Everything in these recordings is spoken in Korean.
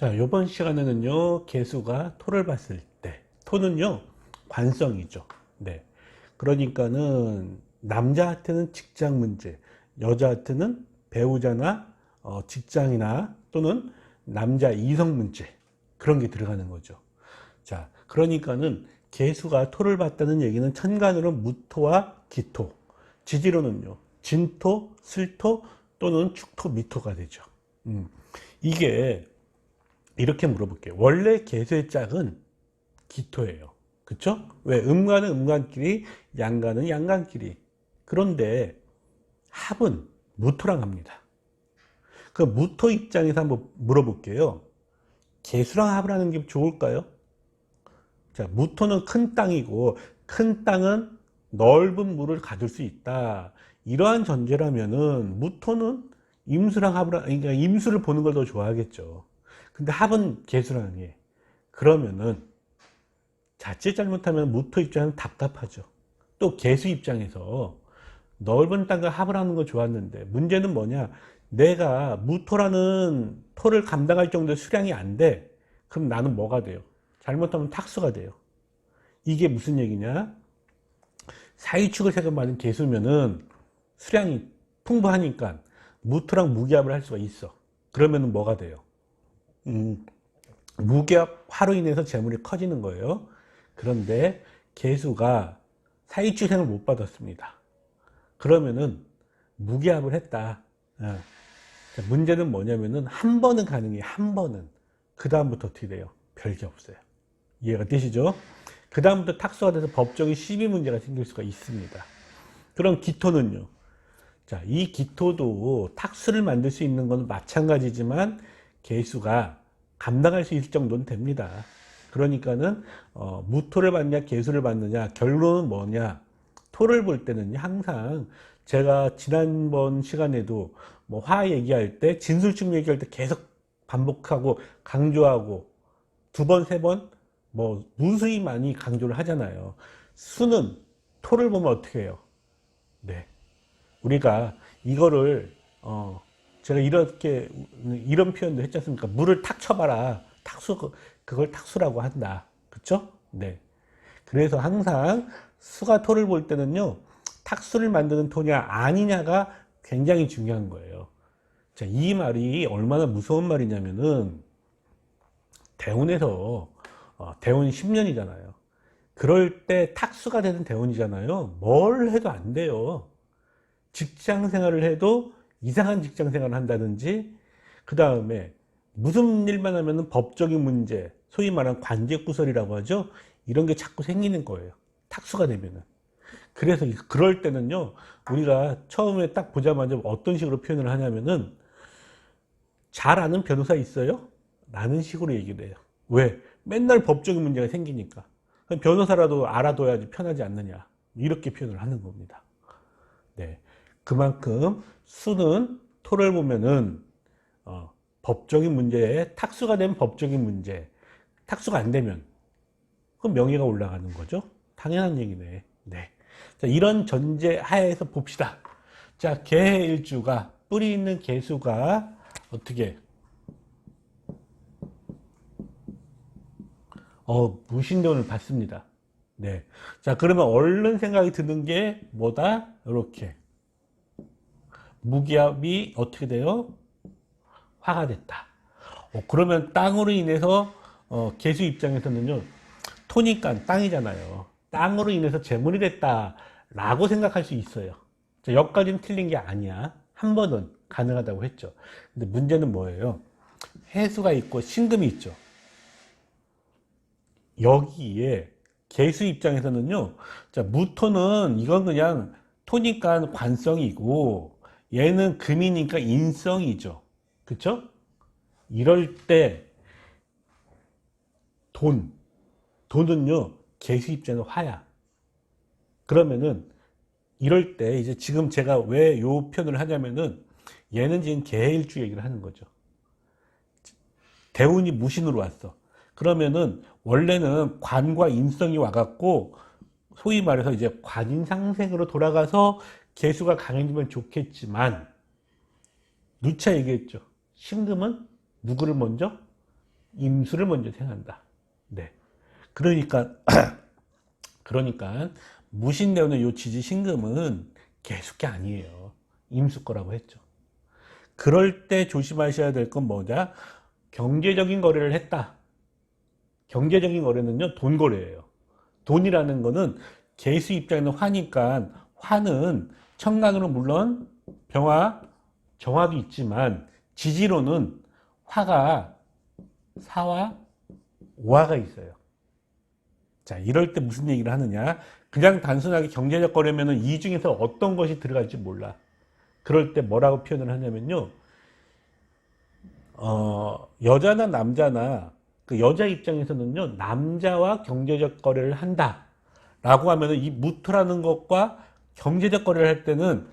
자, 이번 시간에는요, 개수가 토를 봤을 때, 토는요, 관성이죠. 네. 그러니까는, 남자한테는 직장 문제, 여자한테는 배우자나, 직장이나 또는 남자 이성 문제, 그런 게 들어가는 거죠. 자, 그러니까는, 개수가 토를 봤다는 얘기는 천간으로 무토와 기토, 지지로는요, 진토, 슬토 또는 축토, 미토가 되죠. 이게, 이렇게 물어볼게요. 원래 개수의 짝은 기토예요. 그쵸? 왜? 음간은 음간끼리, 양간은 양간끼리. 그런데 합은 무토랑 합니다. 그 무토 입장에서 한번 물어볼게요. 개수랑 합을 하는 게 좋을까요? 자, 무토는 큰 땅이고, 큰 땅은 넓은 물을 가둘 수 있다. 이러한 전제라면은, 무토는 임수랑 합을, 그러니까 임수를 보는 걸 더 좋아하겠죠. 근데 합은 개수라는 게. 그러면은, 자칫 잘못하면 무토 입장은 답답하죠. 또 개수 입장에서 넓은 땅과 합을 하는 거 좋았는데, 문제는 뭐냐? 내가 무토라는 토를 감당할 정도의 수량이 안 돼. 그럼 나는 뭐가 돼요? 잘못하면 탁수가 돼요. 이게 무슨 얘기냐? 사이축을 세금받은 개수면은 수량이 풍부하니까 무토랑 무기합을 할 수가 있어. 그러면은 뭐가 돼요? 무기합 화로 인해서 재물이 커지는 거예요. 그런데 개수가 사이축생을 못 받았습니다. 그러면은 무기합을 했다. 자, 문제는 뭐냐면은 한 번은 가능해요. 한 번은. 그 다음부터 어떻게 돼요? 별게 없어요. 이해가 되시죠? 그 다음부터 탁수가 돼서 법적인 시비 문제가 생길 수가 있습니다. 그럼 기토는요? 자, 이 기토도 탁수를 만들 수 있는 건 마찬가지지만 개수가 감당할 수 있을 정도는 됩니다. 그러니까는 무토를 받느냐 개수를 받느냐 결론은 뭐냐? 토를 볼 때는 항상 제가 지난번 시간에도 뭐 화 얘기할 때 진술중 얘기할 때 계속 반복하고 강조하고 두 번, 세 번 뭐 무수히 많이 강조를 하잖아요. 수는 토를 보면 어떻게 해요? 네. 우리가 이거를 제가 이렇게 이런 표현도 했지 않습니까? 물을 탁 쳐봐라. 탁수 그걸 탁수라고 한다. 그렇죠? 네. 그래서 항상 수가 토를 볼 때는요. 탁수를 만드는 토냐 아니냐가 굉장히 중요한 거예요. 자, 이 말이 얼마나 무서운 말이냐면은 대운에서 대운이 10년이잖아요. 그럴 때 탁수가 되는 대운이잖아요. 뭘 해도 안 돼요. 직장 생활을 해도 이상한 직장 생활을 한다든지, 그 다음에 무슨 일만 하면은 법적인 문제, 소위 말하는 관제구설이라고 하죠. 이런 게 자꾸 생기는 거예요. 탁수가 되면은. 그래서 그럴 때는요, 우리가 처음에 딱 보자마자 어떤 식으로 표현을 하냐면은, 잘 아는 변호사 있어요? 라는 식으로 얘기를 해요. 왜? 맨날 법적인 문제가 생기니까. 변호사라도 알아둬야지 편하지 않느냐. 이렇게 표현을 하는 겁니다. 네. 그만큼 수는 토를 보면은 법적인 문제에 탁수가 되면 법적인 문제, 탁수가 안 되면 그럼 명예가 올라가는 거죠. 당연한 얘기네. 네. 자, 이런 전제 하에서 봅시다. 자, 개일주가 뿌리 있는 개수가 어떻게 무신론을 받습니다. 네. 자, 그러면 얼른 생각이 드는 게 뭐다? 이렇게. 무기압이 어떻게 돼요? 화가 됐다. 그러면 땅으로 인해서 개수 입장에서는요. 토니까 땅이잖아요. 땅으로 인해서 재물이 됐다 라고 생각할 수 있어요. 자, 여기까지는 틀린 게 아니야. 한 번은 가능하다고 했죠. 근데 문제는 뭐예요? 해수가 있고 신금이 있죠. 여기에 개수 입장에서는요. 자, 무토는 이건 그냥 토니까 관성이고 얘는 금이니까 인성이죠. 그쵸? 이럴 때 돈은요. 개수 입장에서 화야. 그러면은 이럴 때 이제 지금 제가 왜 요 표현을 하냐면은 얘는 지금 개일주 얘기를 하는 거죠. 대운이 무신으로 왔어. 그러면은 원래는 관과 인성이 와갖고 소위 말해서 이제 관인상생으로 돌아가서 개수가 강해지면 좋겠지만 누차 얘기했죠. 신금은 누구를 먼저? 임수를 먼저 생각한다. 네. 그러니까 무신대운의 요 지지신금은 계수게 아니에요. 임수 거라고 했죠. 그럴 때 조심하셔야 될 건 뭐냐? 경제적인 거래를 했다. 경제적인 거래는요, 돈 거래예요. 돈이라는 거는 개수 입장에는 화니까, 화는 청간으로 물론 병화, 정화도 있지만 지지로는 화가 사화, 오화가 있어요. 자, 이럴 때 무슨 얘기를 하느냐? 그냥 단순하게 경제적 거래면은 이 중에서 어떤 것이 들어갈지 몰라. 그럴 때 뭐라고 표현을 하냐면요. 여자나 남자나 그 여자 입장에서는요, 남자와 경제적 거래를 한다. 라고 하면은 이 무토라는 것과 경제적 거래를 할 때는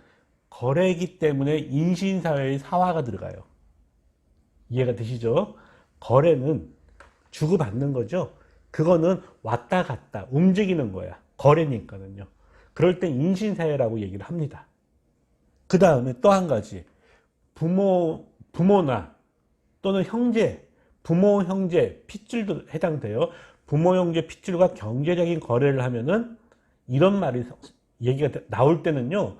거래이기 때문에 인신사회의 사화가 들어가요. 이해가 되시죠? 거래는 주고받는 거죠. 그거는 왔다 갔다 움직이는 거야. 거래니까는요. 그럴 땐 인신사회라고 얘기를 합니다. 그 다음에 또 한 가지. 부모나 또는 형제, 부모, 형제, 핏줄도 해당돼요. 부모, 형제, 핏줄과 경제적인 거래를 하면은 이런 말이 얘기가 나올 때는요.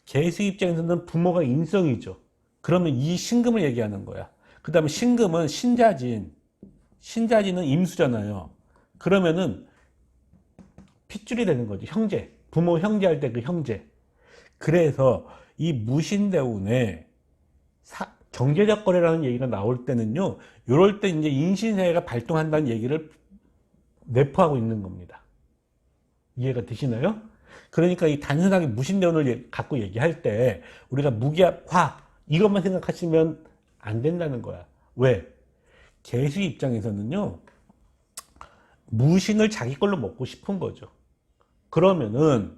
개수 입장에서는 부모가 인성이죠. 그러면 이 신금을 얘기하는 거야. 그 다음에 신금은 신자진. 신자진은 임수잖아요. 그러면은 핏줄이 되는 거죠. 형제. 부모, 형제 할 때 그 형제. 그래서 이 무신대운에 경제적 거래라는 얘기가 나올 때는요, 이럴 때 이제 인신사회가 발동한다는 얘기를 내포하고 있는 겁니다. 이해가 되시나요? 그러니까 이 단순하게 무신대운을 갖고 얘기할 때 우리가 무기화 이것만 생각하시면 안 된다는 거야. 왜? 개수 입장에서는요, 무신을 자기 걸로 먹고 싶은 거죠. 그러면은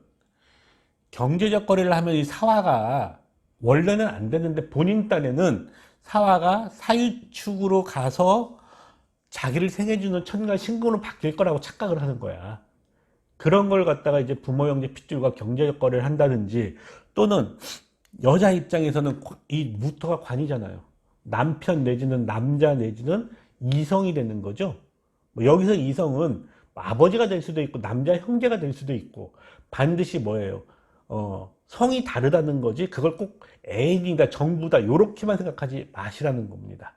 경제적 거래를 하면 이 사화가 원래는 안 되는데 본인 딴에는 사화가 사유축으로 가서 자기를 생해주는 천간 신금으로 바뀔 거라고 착각을 하는 거야. 그런 걸 갖다가 이제 부모, 형제, 핏줄과 경제적 거래를 한다든지 또는 여자 입장에서는 이 무토가 관이잖아요. 남편 내지는 남자 내지는 이성이 되는 거죠. 뭐 여기서 이성은 아버지가 될 수도 있고 남자 형제가 될 수도 있고 반드시 뭐예요? 성이 다르다는 거지 그걸 꼭 애인이다 정부다 요렇게만 생각하지 마시라는 겁니다.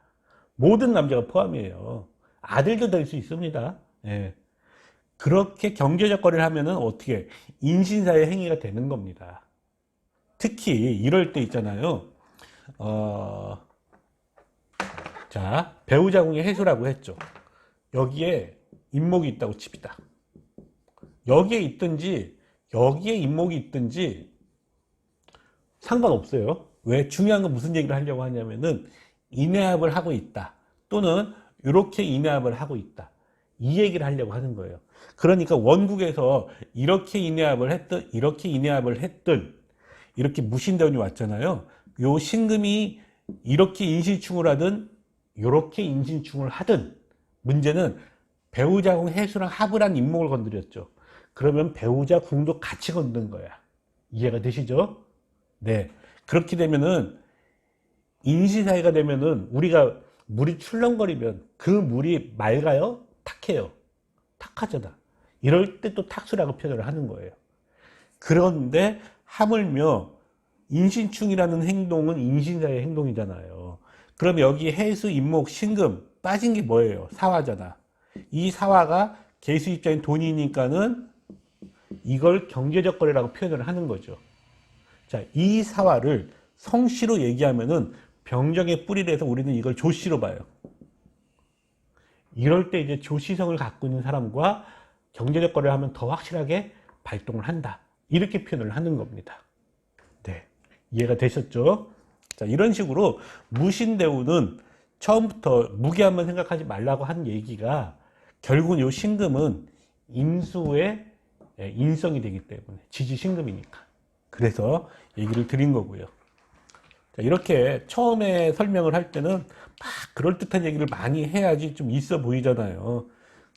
모든 남자가 포함이에요. 아들도 될 수 있습니다. 예. 그렇게 경제적 거래를 하면은 어떻게 인신사의 행위가 되는 겁니다. 특히 이럴 때 있잖아요. 자, 배우자궁의 해수라고 했죠. 여기에 인목이 있다고 칩니다. 여기에 있든지 여기에 인목이 있든지 상관없어요. 왜? 중요한 건 무슨 얘기를 하려고 하냐면은 인해합을 하고 있다. 또는 이렇게 인해합을 하고 있다. 이 얘기를 하려고 하는 거예요. 그러니까 원국에서 이렇게 인해합을 했든 이렇게 인해합을 했든 이렇게 무신대운이 왔잖아요. 요 신금이 이렇게 인신충을 하든 이렇게 인신충을 하든 문제는 배우자궁 해수랑 합을 한 인목을 건드렸죠. 그러면 배우자 궁도 같이 건든 거야. 이해가 되시죠? 네. 그렇게 되면은 인신사회가 되면은 우리가 물이 출렁거리면 그 물이 맑아요? 탁해요? 탁하잖아. 이럴 때 또 탁수라고 표현을 하는 거예요. 그런데 하물며 인신충이라는 행동은 인신사의 행동이잖아요. 그럼 여기 해수, 인목, 신금 빠진 게 뭐예요? 사화잖아. 이 사화가 개수 입장인 돈이니까는 이걸 경제적 거래라고 표현을 하는 거죠. 자, 이 사화를 성씨로 얘기하면은 병정의 뿌리를 해서 우리는 이걸 조씨로 봐요. 이럴 때 이제 조씨성을 갖고 있는 사람과 경제적 거래를 하면 더 확실하게 발동을 한다. 이렇게 표현을 하는 겁니다. 네. 이해가 되셨죠? 자, 이런 식으로 무신대우는 처음부터 무기한만 생각하지 말라고 한 얘기가 결국은 요 신금은 인수의 인성이 되기 때문에 지지신금이니까. 그래서 얘기를 드린 거고요. 자, 이렇게 처음에 설명을 할 때는 막 그럴듯한 얘기를 많이 해야지 좀 있어 보이잖아요.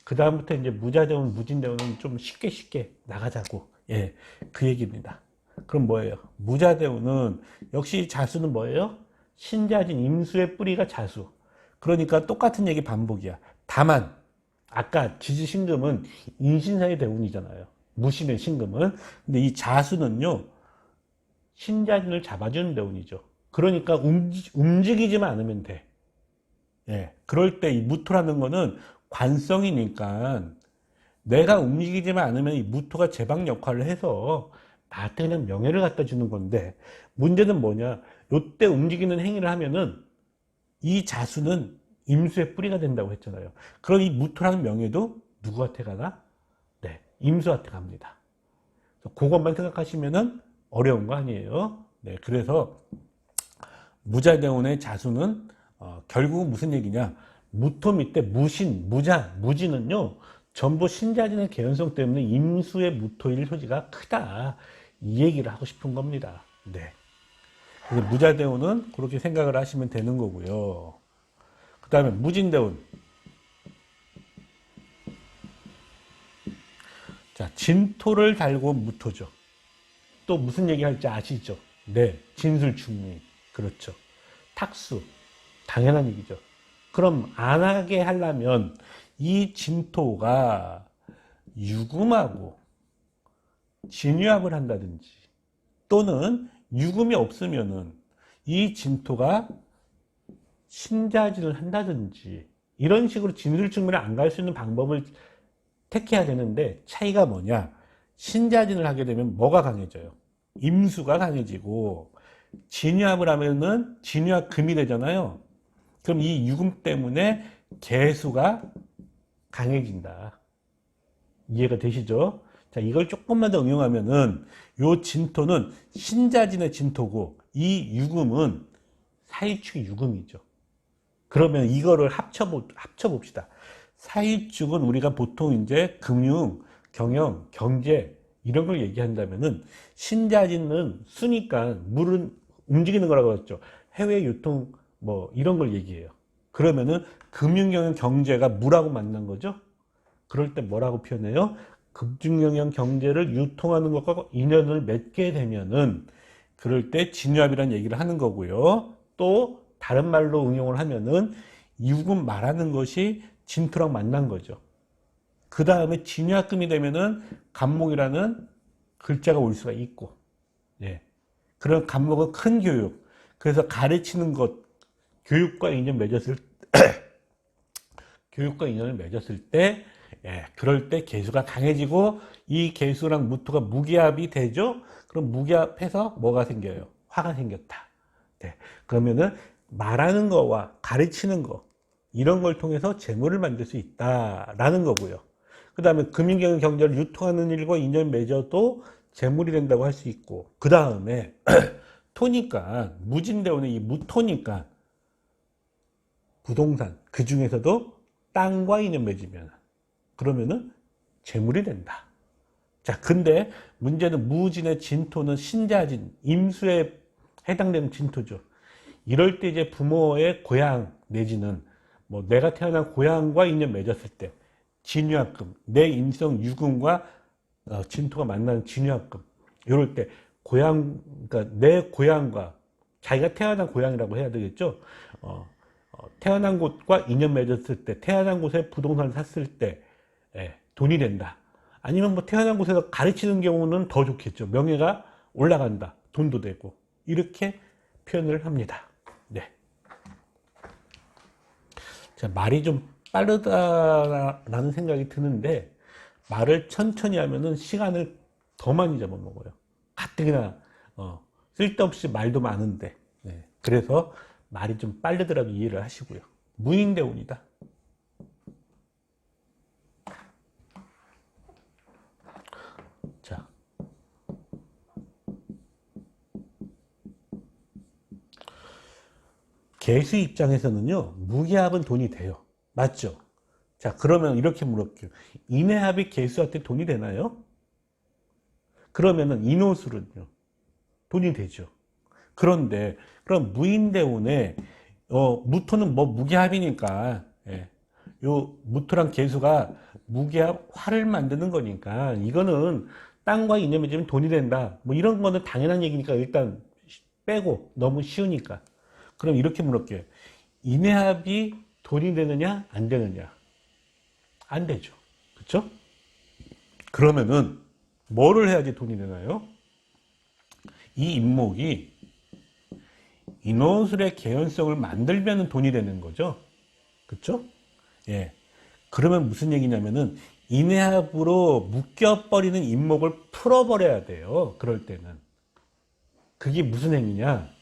그 다음부터 이제 무자대운, 무진대운은 좀 쉽게 나가자고. 예, 그 얘기입니다. 그럼 뭐예요? 무자대운은 역시 자수는 뭐예요? 신자진 임수의 뿌리가 자수. 그러니까 똑같은 얘기 반복이야. 다만 아까 지지신금은 인신사의 대운이잖아요. 무신의 신금은. 근데 이 자수는요, 신자진을 잡아주는 대운이죠. 그러니까 움직이지만 않으면 돼. 예. 그럴 때 이 무토라는 거는 관성이니까 내가 움직이지만 않으면 이 무토가 제방 역할을 해서 나한테 그냥 명예를 갖다 주는 건데, 문제는 뭐냐? 요때 움직이는 행위를 하면은 이 자수는 임수의 뿌리가 된다고 했잖아요. 그럼 이 무토라는 명예도 누구한테 가나? 네, 임수한테 갑니다. 그것만 생각하시면은 어려운 거 아니에요. 네, 그래서 무자대운의 자수는 결국은 무슨 얘기냐? 무토 밑에 무신, 무자, 무진은요, 전부 신자진의 개연성 때문에 임수의 무토일 소지가 크다. 이 얘기를 하고 싶은 겁니다. 네. 그래서 무자대운은 그렇게 생각을 하시면 되는 거고요. 그 다음에 무진대운. 자, 진토를 달고 무토죠. 또 무슨 얘기 할지 아시죠? 네, 진술충리. 그렇죠. 탁수. 당연한 얘기죠. 그럼 안 하게 하려면 이 진토가 유금하고 진유합을 한다든지, 또는 유금이 없으면은 이 진토가 신자진을 한다든지, 이런 식으로 진술충리를 안 갈 수 있는 방법을 택해야 되는데, 차이가 뭐냐? 신자진을 하게 되면 뭐가 강해져요? 임수가 강해지고, 진유합을 하면은 진유합 금이 되잖아요. 그럼 이 유금 때문에 개수가 강해진다. 이해가 되시죠? 자, 이걸 조금만 더 응용하면은 요 진토는 신자진의 진토고, 이 유금은 사유축의 유금이죠. 그러면 이거를 합쳐봅시다. 사유축은 우리가 보통 이제 금융, 경영, 경제 이런 걸 얘기한다면은, 신자진은 수니까 물은 움직이는 거라고 했죠. 해외 유통 뭐 이런 걸 얘기해요. 그러면은 금융, 경영, 경제가 물하고 만난 거죠. 그럴 때 뭐라고 표현해요? 금융경영 경제를 유통하는 것과 인연을 맺게 되면은, 그럴 때 진유합이라는 얘기를 하는 거고요. 또 다른 말로 응용을 하면은 유금 말하는 것이 진토랑 만난 거죠. 그 다음에 진유합금이 되면은 간목이라는 글자가 올 수가 있고, 예. 그런 간목은 큰 교육. 그래서 가르치는 것, 교육과 인연 맺었을 교육과 인연을 맺었을 때, 예, 그럴 때 개수가 강해지고, 이 개수랑 무토가 무기합이 되죠. 그럼 무기합해서 뭐가 생겨요? 화가 생겼다. 네. 그러면은 말하는 거와 가르치는 거, 이런 걸 통해서 재물을 만들 수 있다라는 거고요. 그 다음에 금융경영 경제를 유통하는 일과 인연 맺어도 재물이 된다고 할 수 있고, 그 다음에 토니까, 무진대운의 이 무토니까 부동산, 그 중에서도 땅과 인연 맺으면 그러면은 재물이 된다. 자, 근데 문제는 무진의 진토는 신자진, 임수에 해당되는 진토죠. 이럴 때 이제 부모의 고향 내지는 뭐 내가 태어난 고향과 인연 맺었을 때 진유합금, 내 인성 유금과 진토가 만나는 진유합금, 이럴 때 고향, 그러니까 내 고향과 자기가 태어난 고향이라고 해야 되겠죠. 태어난 곳과 인연 맺었을 때, 태어난 곳에 부동산을 샀을 때, 예, 돈이 된다. 아니면 뭐 태어난 곳에서 가르치는 경우는 더 좋겠죠. 명예가 올라간다. 돈도 되고. 이렇게 표현을 합니다. 네. 자, 말이 좀 빠르다라는 생각이 드는데, 말을 천천히 하면은 시간을 더 많이 잡아먹어요. 가뜩이나 쓸데없이 말도 많은데, 네. 그래서 말이 좀 빠르더라도 이해를 하시고요. 무인대운이다. 자, 개수 입장에서는요, 무기합은 돈이 돼요. 맞죠? 자, 그러면 이렇게 물어볼게요. 인해합이 개수한테 돈이 되나요? 그러면은 인호술은요, 돈이 되죠. 그런데 그럼 무인대운에 무토는 뭐 무기합이니까, 예, 요 무토랑 개수가 무기합 화를 만드는 거니까 이거는 땅과 인연 맺으면 돈이 된다, 뭐 이런 거는 당연한 얘기니까 일단 빼고, 너무 쉬우니까. 그럼 이렇게 물을게요. 인해합이 돈이 되느냐 안 되느냐? 안 되죠. 그렇죠? 그러면은 뭐를 해야지 돈이 되나요? 이 인목이 인호술의 개연성을 만들면 돈이 되는 거죠. 그렇죠? 예. 그러면 무슨 얘기냐면은 인해합으로 묶여버리는 인목을 풀어버려야 돼요. 그럴 때는. 그게 무슨 행위냐?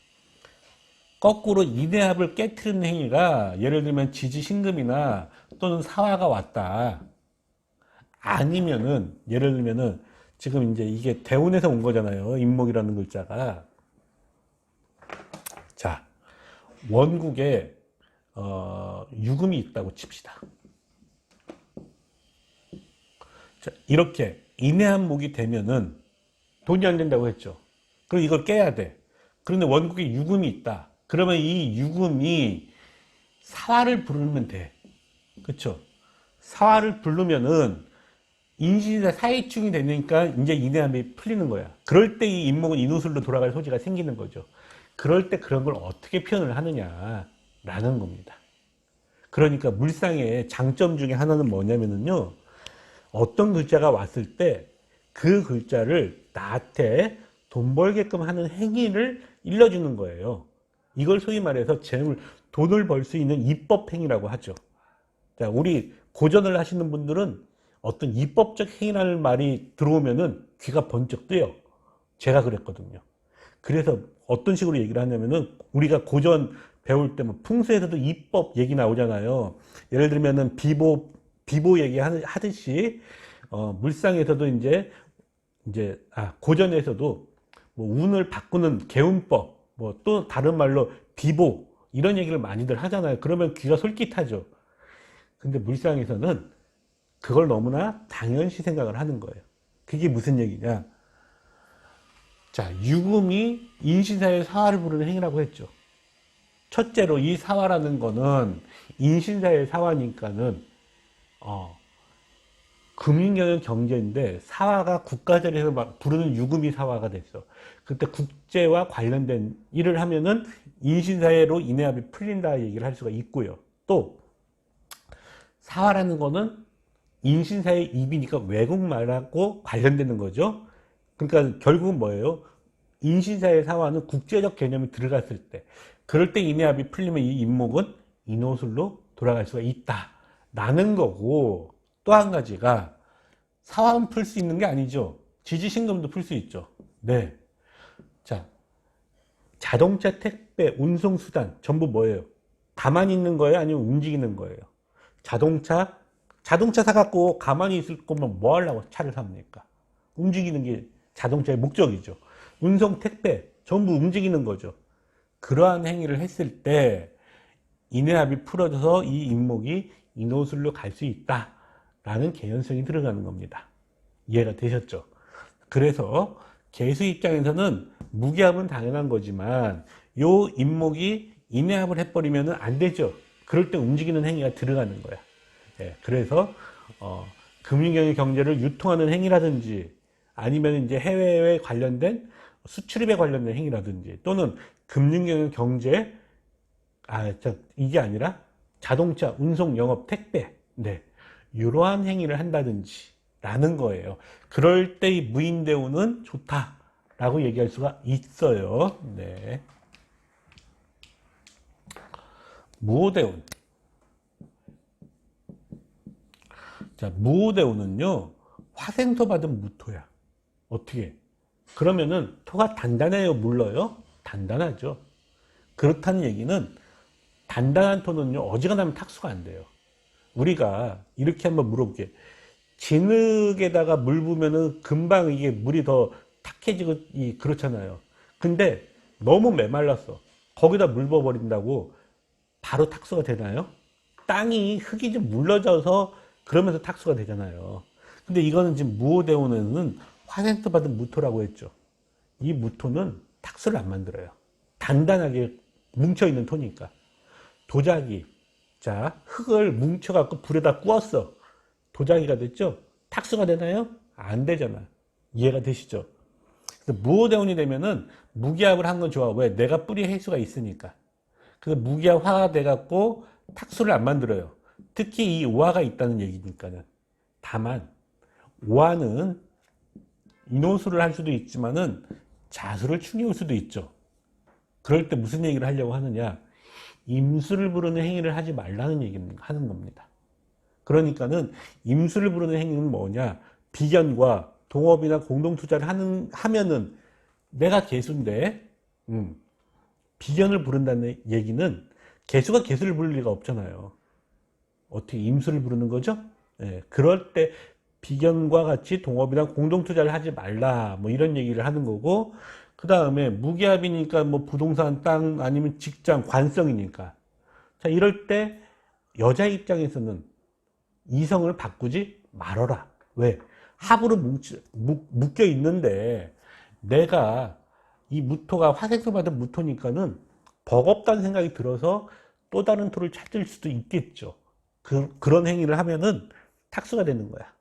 거꾸로 인해합을 깨트리는 행위가 예를 들면 지지신금이나 또는 사화가 왔다. 아니면은 예를 들면은 지금 이제 이게 대운에서 온 거잖아요. 인목이라는 글자가. 자, 원국에 유금이 있다고 칩시다. 자, 이렇게 인해한 목이 되면은 돈이 안 된다고 했죠. 그럼 이걸 깨야 돼. 그런데 원국에 유금이 있다. 그러면 이 유금이 사화를 부르면 돼. 그쵸? 사화를 부르면은 인신의 사이충이 되니까 이제 인해함이 풀리는 거야. 그럴 때 이 인목은 인호술로 돌아갈 소지가 생기는 거죠. 그럴 때 그런 걸 어떻게 표현을 하느냐라는 겁니다. 그러니까 물상의 장점 중에 하나는 뭐냐면요. 어떤 글자가 왔을 때 그 글자를 나한테 돈 벌게끔 하는 행위를 일러주는 거예요. 이걸 소위 말해서 돈을 벌 수 있는 입법행위라고 하죠. 자, 우리 고전을 하시는 분들은 어떤 입법적 행위라는 말이 들어오면은 귀가 번쩍 뜨요. 제가 그랬거든요. 그래서 어떤 식으로 얘기를 하냐면은 우리가 고전 배울 때 뭐 풍수에서도 입법 얘기 나오잖아요. 예를 들면은 비보 얘기 하듯이 물상에서도 고전에서도 뭐 운을 바꾸는 개운법, 뭐 또 다른 말로 비보 이런 얘기를 많이들 하잖아요. 그러면 귀가 솔깃하죠. 근데 물상에서는 그걸 너무나 당연시 생각을 하는 거예요. 그게 무슨 얘기냐? 자, 유금이 인신사의 사화를 부르는 행위라고 했죠. 첫째로 이 사화라는 거는 인신사의 사화니까는 금융경영 경제인데 사화가 국가자리에서 막 부르는 유금이 사화가 됐어. 그때 국제와 관련된 일을 하면은 인신사회로 인해합이 풀린다 얘기를 할 수가 있고요. 또 사화라는 거는 인신사의 입이니까 외국말하고 관련되는 거죠. 그러니까 결국은 뭐예요? 인신사의 사화는 국제적 개념이 들어갔을 때 그럴 때 인해합이 풀리면 이 인목은 인호술로 돌아갈 수가 있다라는 거고 또 한 가지가 사화는 풀 수 있는 게 아니죠. 지지신금도 풀 수 있죠. 네. 자, 자동차, 택배, 운송수단 전부 뭐예요? 가만히 있는 거예요? 아니면 움직이는 거예요? 자동차 사갖고 가만히 있을 거면 뭐 하려고 차를 삽니까? 움직이는 게 자동차의 목적이죠. 운송, 택배 전부 움직이는 거죠. 그러한 행위를 했을 때 인해합이 풀어져서 이 인목이 인호술로 갈 수 있다라는 개연성이 들어가는 겁니다. 이해가 되셨죠? 그래서 개수 입장에서는 무기합은 당연한 거지만 요 인목이 인해합을 해버리면 안 되죠. 그럴 때 움직이는 행위가 들어가는 거야. 예, 그래서 금융경영 경제를 유통하는 행위라든지 아니면 이제 해외에 관련된 수출입에 관련된 행위라든지 또는 금융경영 경제 이게 아니라 자동차, 운송, 영업, 택배 네, 이러한 행위를 한다든지 라는 거예요. 그럴 때 이 무인대운은 좋다라고 얘기할 수가 있어요. 네. 무호대운. 자, 무호대운은요, 화생토 받은 무토야. 어떻게? 그러면은 토가 단단해요, 물러요? 단단하죠. 그렇다는 얘기는 단단한 토는요, 어지간하면 탁수가 안 돼요. 우리가 이렇게 한번 물어볼게. 진흙에다가 물 부으면은 금방 이게 물이 더 탁해지고 그렇잖아요. 근데 너무 메말랐어. 거기다 물 부어버린다고 바로 탁수가 되나요? 땅이 흙이 좀 물러져서 그러면서 탁수가 되잖아요. 근데 이거는 지금 무호대운에는 화생토 받은 무토라고 했죠. 이 무토는 탁수를 안 만들어요. 단단하게 뭉쳐있는 토니까. 도자기. 자, 흙을 뭉쳐갖고 불에다 구웠어. 도자기가 됐죠? 탁수가 되나요? 안 되잖아. 이해가 되시죠? 그래서 무호대운이 되면은 무기합을 한 건 좋아. 왜? 내가 뿌리 해수가 있으니까. 그래서 무기합 화가 돼갖고 탁수를 안 만들어요. 특히 이 오화가 있다는 얘기니까는. 다만 오화는 인호수를 할 수도 있지만은 자수를 충해올 수도 있죠. 그럴 때 무슨 얘기를 하려고 하느냐? 임수를 부르는 행위를 하지 말라는 얘기를 하는 겁니다. 그러니까는 임수를 부르는 행위는 뭐냐? 비견과 동업이나 공동투자를 하면은 내가 개수인데, 비견을 부른다는 얘기는 개수가 개수를 부를 리가 없잖아요. 어떻게 임수를 부르는 거죠? 예, 그럴 때 비견과 같이 동업이나 공동투자를 하지 말라, 뭐 이런 얘기를 하는 거고, 그 다음에 무기합이니까 뭐 부동산, 땅, 아니면 직장, 관성이니까. 자, 이럴 때 여자 입장에서는 이성을 바꾸지 말어라. 왜? 합으로 묶여 있는데 내가 이 무토가 화생수 받은 무토니까는 버겁다는 생각이 들어서 또 다른 토를 찾을 수도 있겠죠. 그런 행위를 하면은 탁수가 되는 거야.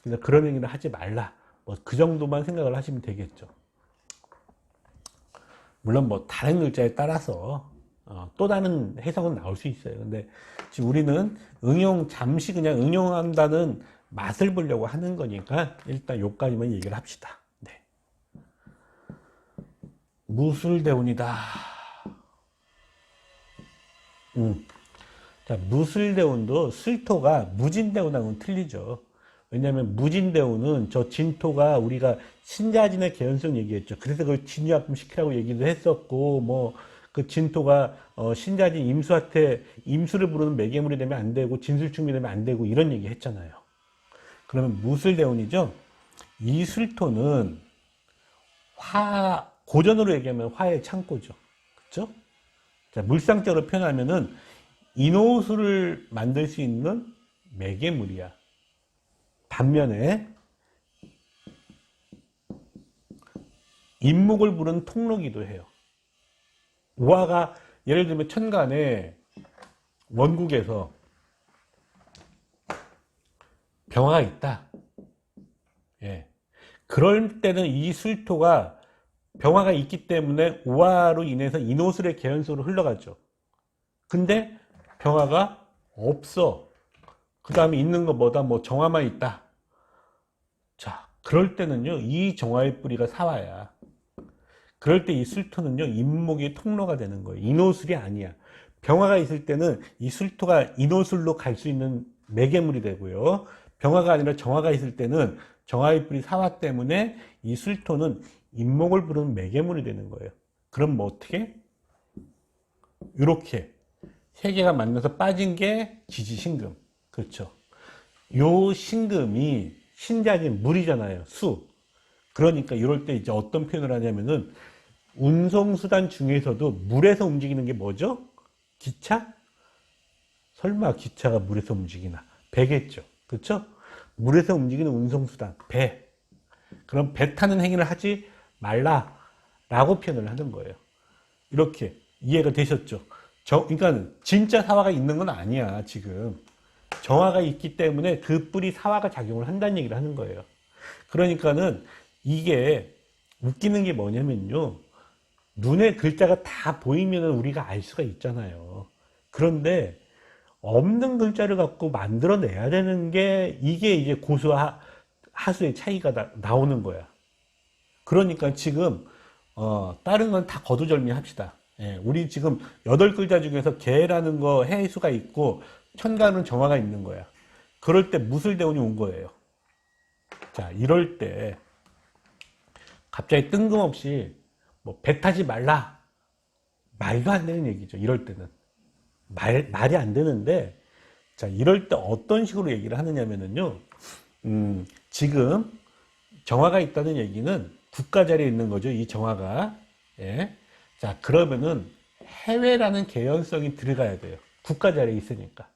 그래서 그런 행위를 하지 말라. 뭐 그 정도만 생각을 하시면 되겠죠. 물론 뭐 다른 글자에 따라서 또 다른 해석은 나올 수 있어요. 근데 지금 우리는 잠시 그냥 응용한다는 맛을 보려고 하는 거니까 일단 요까지만 얘기를 합시다. 네. 무술대운이다. 자, 무술대운도 술토가 무진대운하고는 틀리죠. 왜냐하면 무진대운은 저 진토가 우리가 신자진의 개연성 얘기했죠. 그래서 그걸 진유합금 시키라고 얘기도 했었고, 뭐 그 진토가 신자진 임수한테 임수를 부르는 매개물이 되면 안 되고 진술충이 되면 안 되고 이런 얘기 했잖아요. 그러면 무술대운이죠. 이 술토는 고전으로 얘기하면 화의 창고죠. 그렇죠? 자, 물상적으로 표현하면은 인호수를 만들 수 있는 매개물이야. 반면에 인목을 부르는 통로기도 해요. 우화가 예를 들면 천간에 원국에서 병화가 있다. 예. 그럴 때는 이 술토가 병화가 있기 때문에 우화로 인해서 인호술의 개연소로 흘러가죠. 근데 병화가 없어. 그 다음에 있는 거 뭐다? 뭐 정화만 있다. 자, 그럴 때는요, 이 정화의 뿌리가 사화야. 그럴 때 이 술토는요, 인목의 통로가 되는 거예요. 인호술이 아니야. 병화가 있을 때는 이 술토가 인호술로 갈 수 있는 매개물이 되고요. 병화가 아니라 정화가 있을 때는 정화의 뿌리 사화 때문에 이 술토는 인목을 부르는 매개물이 되는 거예요. 그럼 뭐 어떻게? 이렇게 세 개가 만나서 빠진 게 지지신금. 그렇죠. 요 신금이 신자진 물이잖아요. 수. 그러니까 이럴 때 이제 어떤 표현을 하냐면은 운송수단 중에서도 물에서 움직이는 게 뭐죠? 기차? 설마 기차가 물에서 움직이나? 배겠죠. 그렇죠? 물에서 움직이는 운송수단, 배. 그럼 배 타는 행위를 하지 말라라고 표현을 하는 거예요. 이렇게 이해가 되셨죠? 그러니까 진짜 사화가 있는 건 아니야, 지금. 정화가 있기 때문에 그 뿔이 사화가 작용을 한다는 얘기를 하는 거예요. 그러니까는 이게 웃기는 게 뭐냐면요. 눈에 글자가 다 보이면 우리가 알 수가 있잖아요. 그런데 없는 글자를 갖고 만들어내야 되는 게 이게 이제 고수와 하수의 차이가 나오는 거야. 그러니까 지금 다른 건 다 거두절미 합시다. 예, 우리 지금 8글자 중에서 개라는 거 해수가 있고 천간은 정화가 있는 거야. 그럴 때 무술대운이 온 거예요. 자, 이럴 때 갑자기 뜬금없이 뭐 배 타지 말라. 말도 안 되는 얘기죠. 이럴 때는. 말이 안 되는데, 자, 이럴 때 어떤 식으로 얘기를 하느냐면요. 지금 정화가 있다는 얘기는 국가 자리에 있는 거죠. 이 정화가. 예. 자, 그러면은 해외라는 개연성이 들어가야 돼요. 국가 자리에 있으니까.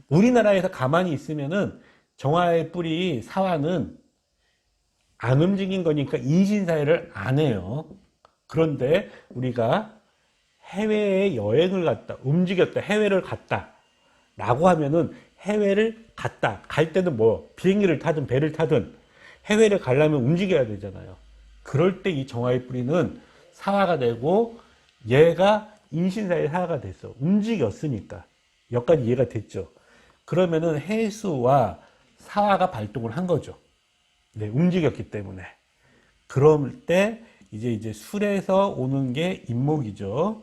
우리나라에서 가만히 있으면은 정화의 뿌리 사화는 안 움직인 거니까 인신사회를 안 해요. 그런데 우리가 해외에 여행을 갔다, 움직였다, 해외를 갔다 라고 하면은 해외를 갔다. 갈 때는 뭐 비행기를 타든 배를 타든 해외를 가려면 움직여야 되잖아요. 그럴 때 이 정화의 뿌리는 사화가 되고 얘가 인신사의 사화가 됐어. 움직였으니까. 여기까지 이해가 됐죠? 그러면은 해수와 사화가 발동을 한 거죠. 네, 움직였기 때문에. 그럴 때 이제 술에서 오는 게 임목이죠.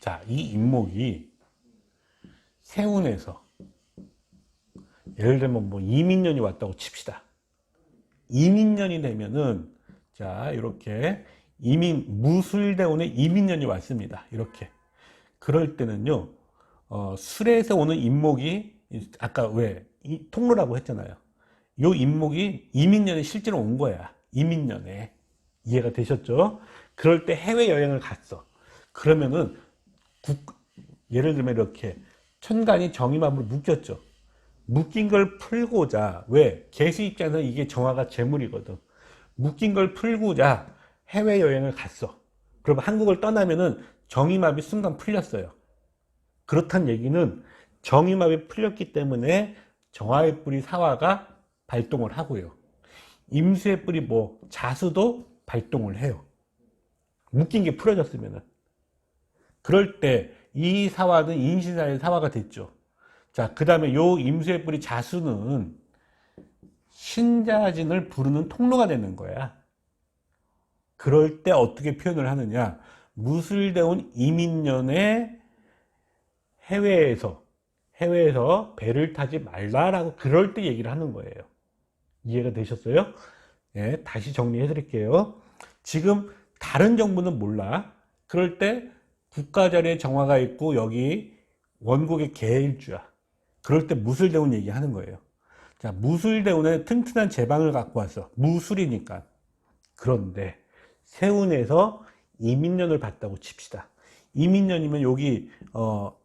자, 이 임목이 세운에서 예를 들면 뭐 이민년이 왔다고 칩시다. 이민년이 되면은 자, 이렇게 무술대운에 이민년이 왔습니다. 이렇게. 그럴 때는요, 술에서 오는 임목이 아까 왜 통로라고 했잖아요. 요 임목이 이민년에 실제로 온 거야. 이민년에. 이해가 되셨죠? 그럴 때 해외여행을 갔어. 그러면은 예를 들면 이렇게 천간이 정임합으로 묶였죠. 묶인 걸 풀고자, 왜? 개수 입장에서 이게 정화가 재물이거든. 묶인 걸 풀고자 해외여행을 갔어. 그럼 한국을 떠나면은 정임합이 순간 풀렸어요. 그렇단 얘기는 정임합이 풀렸기 때문에 정화의 뿌리 사화가 발동을 하고요. 임수의 뿌리 자수도 발동을 해요. 묶인 게 풀어졌으면은. 그럴 때 이 사화는 인신사의 사화가 됐죠. 자, 그 다음에 요 임수의 뿌리 자수는 신자진을 부르는 통로가 되는 거야. 그럴 때 어떻게 표현을 하느냐. 무술대운 이민년에 해외에서 배를 타지 말라라고 그럴 때 얘기를 하는 거예요. 이해가 되셨어요? 네, 다시 정리해 드릴게요. 지금 다른 정부는 몰라. 그럴 때 국가자리에 정화가 있고 여기 원국의 개일주야. 그럴 때 무술대운 얘기하는 거예요. 자, 무술대운에 튼튼한 제방을 갖고 왔어. 무술이니까. 그런데 세운에서 이민년을 봤다고 칩시다. 이민년이면 여기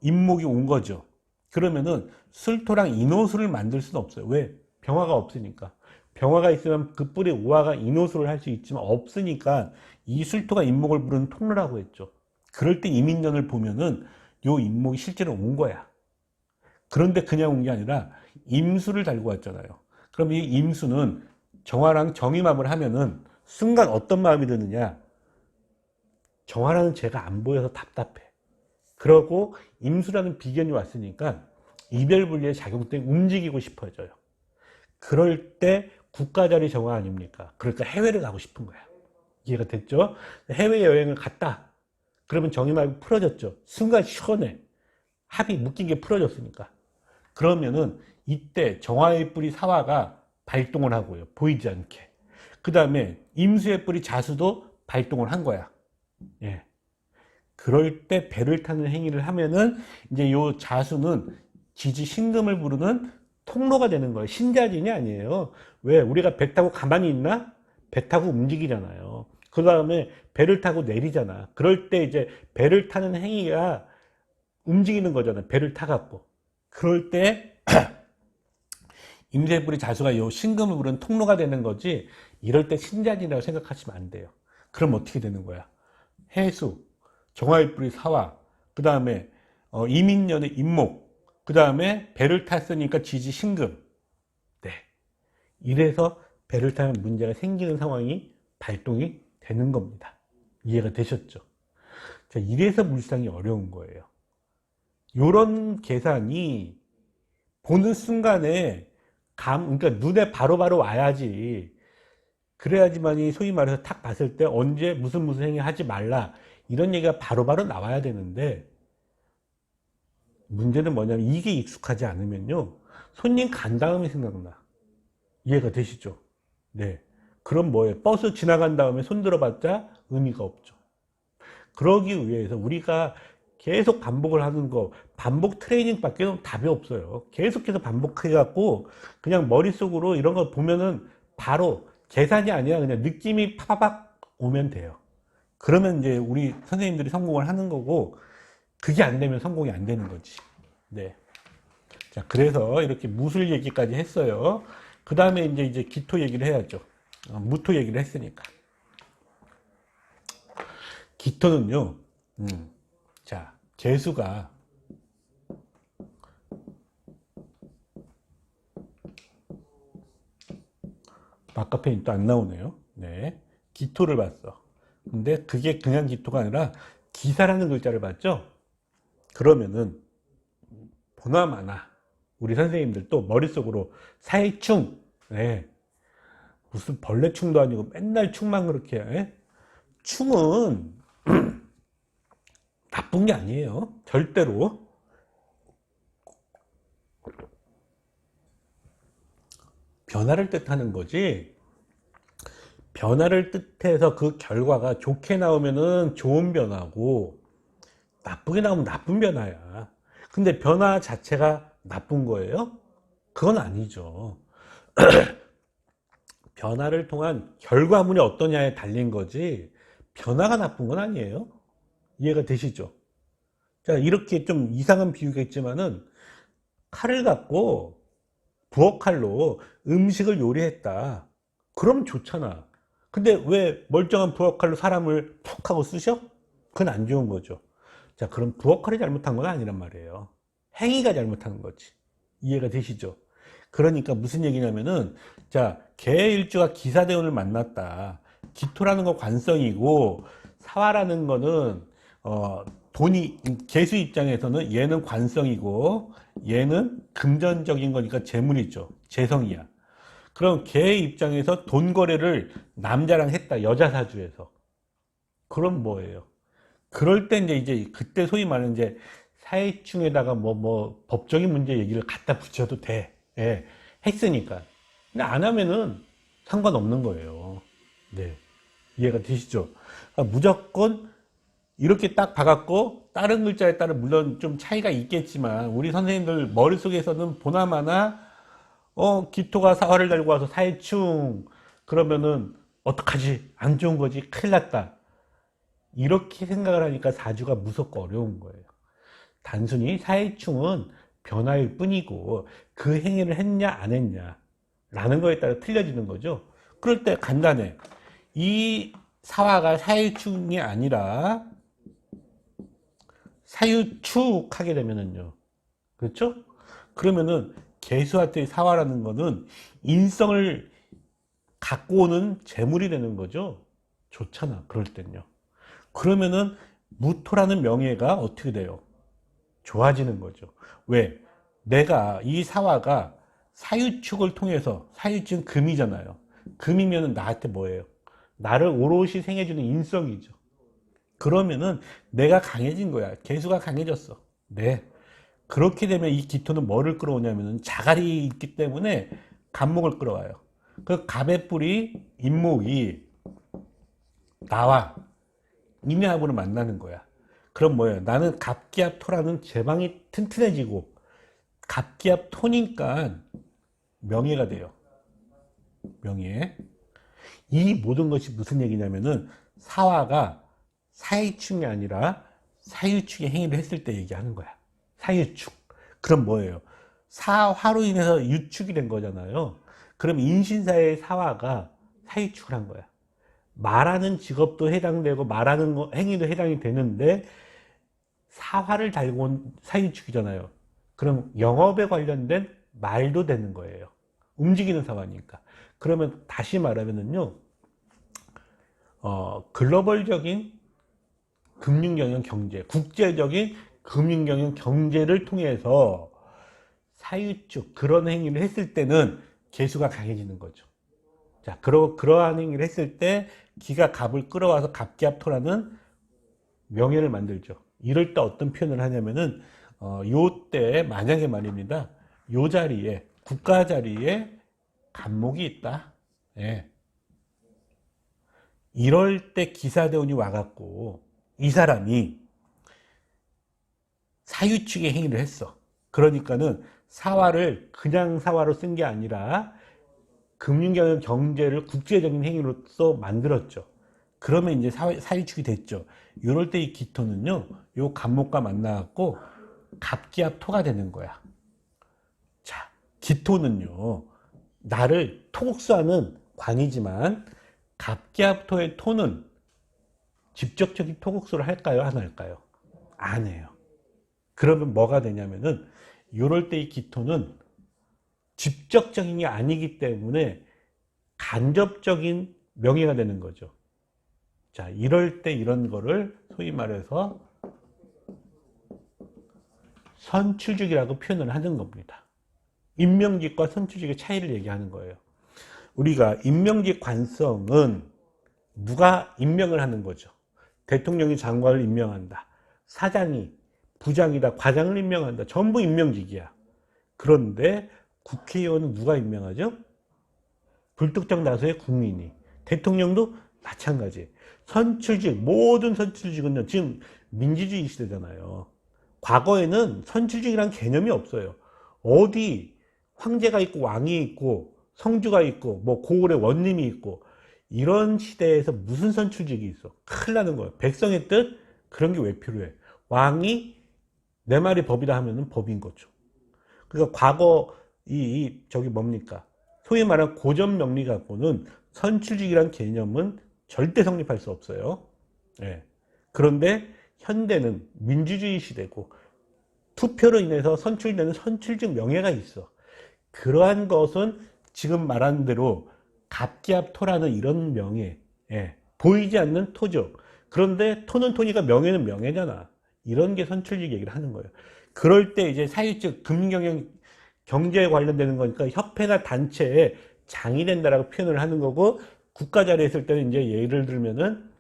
임목이 온 거죠. 그러면은 술토랑 인호수를 만들 수는 없어요. 왜? 병화가 없으니까. 병화가 있으면 그 뿔이 우화가 인호수를 할 수 있지만 없으니까 이 술토가 임목을 부르는 통로라고 했죠. 그럴 때 이민년을 보면은 요 임목이 실제로 온 거야. 그런데 그냥 온 게 아니라 임수를 달고 왔잖아요. 그럼 이 임수는 정화랑 정임합을 하면은 순간 어떤 마음이 드느냐. 정화라는 죄가 안 보여서 답답해. 그러고 임수라는 비견이 왔으니까 이별분리의 작용 때문에 움직이고 싶어져요. 그럴 때 국가자리 정화 아닙니까? 그러니까 해외를 가고 싶은 거야. 이해가 됐죠? 해외여행을 갔다. 그러면 정임합이 풀어졌죠. 순간 시원해. 합이 묶인 게 풀어졌으니까. 그러면은 이때 정화의 뿌리 사화가 발동을 하고요. 보이지 않게. 그 다음에 임수의 뿌리 자수도 발동을 한 거야. 예. 그럴 때 배를 타는 행위를 하면은 이제 요 자수는 지지 신금을 부르는 통로가 되는 거예요. 신자진이 아니에요. 왜? 우리가 배 타고 가만히 있나? 배 타고 움직이잖아요. 그 다음에 배를 타고 내리잖아. 그럴 때 이제 배를 타는 행위가 움직이는 거잖아요. 배를 타갖고. 그럴 때 임수의 자수가 요 신금을 부르는 통로가 되는 거지. 이럴 때 신자진이라고 생각하시면 안 돼요. 그럼 어떻게 되는 거야? 해수, 정화의 뿌리 사화, 그 다음에 이민년의 임목, 그 다음에 배를 탔으니까 지지 신금. 네. 이래서 배를 타면 문제가 생기는 상황이 발동이 되는 겁니다. 이해가 되셨죠? 자, 이래서 물상이 어려운 거예요. 요런 계산이 보는 순간에 그러니까 눈에 바로바로 와야지. 그래야지만이 소위 말해서 탁 봤을 때 언제 무슨 행위 하지 말라. 이런 얘기가 바로바로 나와야 되는데 문제는 뭐냐면 이게 익숙하지 않으면요. 손님 간 다음에 생각나. 이해가 되시죠? 네. 그럼 뭐예요? 버스 지나간 다음에 손 들어봤자 의미가 없죠. 그러기 위해서 우리가 계속 반복을 하는 거, 반복 트레이닝밖에 답이 없어요. 계속해서 반복해갖고 그냥 머릿속으로 이런 거 보면은 바로 계산이 아니라 그냥 느낌이 파박 오면 돼요. 그러면 이제 우리 선생님들이 성공을 하는 거고, 그게 안 되면 성공이 안 되는 거지. 네. 자, 그래서 이렇게 무술 얘기까지 했어요. 그 다음에 이제 기토 얘기를 해야죠. 무토 얘기를 했으니까. 기토는요, 자, 재수가 마카페인 또 안 나오네요. 네. 기토를 봤어. 근데 그게 그냥 기토가 아니라 기사라는 글자를 봤죠? 그러면은 보나마나 우리 선생님들도 머릿속으로 사회충, 예, 무슨 벌레충도 아니고 맨날 충만 그렇게, 예? 충은 나쁜 게 아니에요. 절대로. 변화를 뜻하는 거지. 변화를 뜻해서 그 결과가 좋게 나오면은 좋은 변화고 나쁘게 나오면 나쁜 변화야. 근데 변화 자체가 나쁜 거예요? 그건 아니죠. 변화를 통한 결과물이 어떠냐에 달린 거지 변화가 나쁜 건 아니에요. 이해가 되시죠? 자, 이렇게 좀 이상한 비유가 있지만은 칼을 갖고 부엌칼로 음식을 요리했다. 그럼 좋잖아. 근데 왜 멀쩡한 부엌칼로 사람을 푹 하고 쑤셔? 그건 안 좋은 거죠. 자, 그럼 부엌칼이 잘못한 건 아니란 말이에요. 행위가 잘못한 거지. 이해가 되시죠? 그러니까 무슨 얘기냐면은, 자, 개일주가 기사대원을 만났다. 기토라는 건 관성이고 사화라는 거는 돈이, 개수 입장에서는 얘는 관성이고 얘는 금전적인 거니까 재물이죠. 재성이야. 그럼 걔의 입장에서 돈 거래를 남자랑 했다. 여자 사주에서. 그럼 뭐예요? 그럴 때 이제 그때 소위 말하는 이제 사회충에다가 뭐 법적인 문제 얘기를 갖다 붙여도 돼. 예. 했으니까. 근데 안 하면은 상관없는 거예요. 네. 이해가 되시죠? 그러니까 무조건 이렇게 딱 박았고 다른 글자에 따라 물론 좀 차이가 있겠지만 우리 선생님들 머릿속에서는 보나마나 기토가 사화를 달고 와서 사회충 그러면은 어떡하지? 안 좋은 거지? 큰일 났다. 이렇게 생각을 하니까 사주가 무섭고 어려운 거예요. 단순히 사회충은 변화일 뿐이고 그 행위를 했냐 안 했냐 라는 거에 따라 틀려지는 거죠. 그럴 때 간단해. 이 사화가 사회충이 아니라 사유축하게 되면은요. 그렇죠? 그러면은 개수한테 사화라는 거는 인성을 갖고 오는 재물이 되는 거죠. 좋잖아. 그럴 땐요. 그러면은 무토라는 명예가 어떻게 돼요? 좋아지는 거죠. 왜? 내가 이 사화가 사유축을 통해서 사유축은 금이잖아요. 금이면은 나한테 뭐예요? 나를 오롯이 생해주는 인성이죠. 그러면은 내가 강해진 거야. 개수가 강해졌어. 네. 그렇게 되면 이 기토는 뭐를 끌어오냐면은 자갈이 있기 때문에 갑목을 끌어와요. 그 갑의 뿔이 인목이 나와 임야합으로 만나는 거야. 그럼 뭐예요? 나는 갑기합 토라는 제방이 튼튼해지고 갑기합 토니까 명예가 돼요. 명예. 이 모든 것이 무슨 얘기냐면은 사화가 사유축이 아니라 사유축의 행위를 했을 때 얘기하는 거야. 사유축. 그럼 뭐예요? 사화로 인해서 유축이 된 거잖아요. 그럼 인신사의 사화가 사유축을 한 거야. 말하는 직업도 해당되고 말하는 행위도 해당이 되는데 사화를 달고 온 사유축이잖아요. 그럼 영업에 관련된 말도 되는 거예요. 움직이는 사화니까. 그러면 다시 말하면은요, 글로벌적인 금융경영 경제, 국제적인 금융경영 경제를 통해서 사유축 그런 행위를 했을 때는 개수가 강해지는 거죠. 자, 그러한 행위를 했을 때 기가 갑을 끌어와서 갑기합토라는 명예를 만들죠. 이럴 때 어떤 표현을 하냐면은 요때 만약에 말입니다. 요 자리에 국가 자리에 갑목이 있다. 예. 이럴 때 기사대운이 와갖고 이 사람이 사유축의 행위를 했어. 그러니까는 사화를 그냥 사화로 쓴 게 아니라 금융경영 경제를 국제적인 행위로서 만들었죠. 그러면 이제 사유축이 됐죠. 이럴 때 이 기토는요, 요 갑목과 만나갖고 갑기합토가 되는 거야. 자, 기토는요, 나를 토국수하는 관이지만 갑기합토의 토는 직접적인 토국수를 할까요? 안 할까요? 안 해요. 그러면 뭐가 되냐면은 이럴 때 이 기토는 직접적인 게 아니기 때문에 간접적인 명예가 되는 거죠. 자, 이럴 때 이런 거를 소위 말해서 선출직이라고 표현을 하는 겁니다. 임명직과 선출직의 차이를 얘기하는 거예요. 우리가 임명직 관성은 누가 임명을 하는 거죠. 대통령이 장관을 임명한다. 사장이 부장이다. 과장을 임명한다. 전부 임명직이야. 그런데 국회의원은 누가 임명하죠? 불특정 다수의 국민이. 대통령도 마찬가지. 선출직, 모든 선출직은요, 지금 민주주의 시대잖아요. 과거에는 선출직이란 개념이 없어요. 어디 황제가 있고 왕이 있고 성주가 있고 뭐 고을의 원님이 있고 이런 시대에서 무슨 선출직이 있어? 큰일 나는 거예요. 백성의 뜻? 그런 게 왜 필요해? 왕이 내 말이 법이다 하면은 법인 거죠. 그러니까 과거 저기 뭡니까? 소위 말하는 고전 명리 갖고는 선출직이란 개념은 절대 성립할 수 없어요. 예. 그런데 현대는 민주주의 시대고 투표로 인해서 선출되는 선출직 명예가 있어. 그러한 것은 지금 말한 대로 갑기압토라는 이런 명예, 예. 보이지 않는 토죠. 그런데 토는 토니까 명예는 명예잖아. 이런 게 선출직 얘기를 하는 거예요. 그럴 때 이제 사회적 금융경영 경제에 관련되는 거니까 협회나 단체에 장이 된다라고 표현을 하는 거고, 국가 자리에 있을 때는 이제 예를 들면은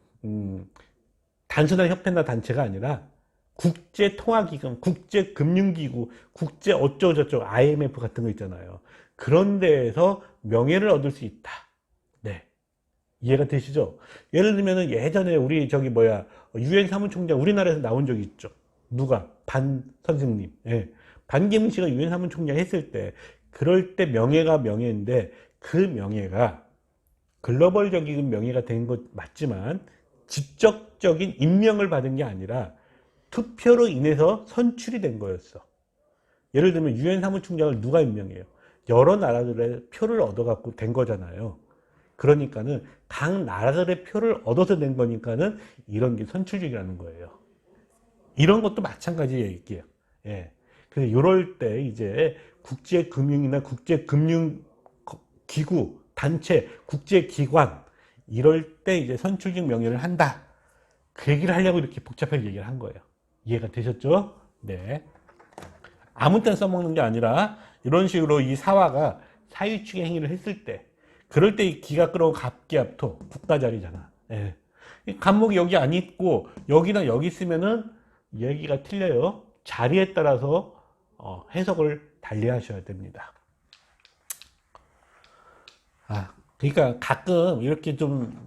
단순한 협회나 단체가 아니라 국제통화기금, 국제금융기구, 국제 어쩌고저쩌고 IMF 같은 거 있잖아요. 그런 데에서 명예를 얻을 수 있다. 네. 이해가 되시죠? 예를 들면은 예전에 우리 저기 유엔 사무총장 우리나라에서 나온 적이 있죠. 누가? 반 선생님. 예. 반기문 씨가 유엔 사무총장 했을 때, 그럴 때 명예가 명예인데 그 명예가 글로벌적인 명예가 된 것 맞지만 직접적인 임명을 받은 게 아니라 투표로 인해서 선출이 된 거였어. 예를 들면 유엔 사무총장을 누가 임명해요? 여러 나라들의 표를 얻어갖고 된 거잖아요. 그러니까는 각 나라들의 표를 얻어서 낸 거니까는 이런 게 선출직이라는 거예요. 이런 것도 마찬가지 얘기예요. 예. 그래서 이럴 때 이제 국제금융이나 국제금융기구, 단체, 국제기관 이럴 때 이제 선출직 명예를 한다. 그 얘기를 하려고 이렇게 복잡하게 얘기를 한 거예요. 이해가 되셨죠? 네. 아무 때나 써먹는 게 아니라 이런 식으로 이 사화가 사유축의 행위를 했을 때, 그럴 때 이 기가 끌어온 갑기압토 국가 자리잖아. 예. 간목이 여기 안 있고 여기나 여기 있으면은 얘기가 틀려요. 자리에 따라서 해석을 달리 하셔야 됩니다. 그러니까 가끔 이렇게 좀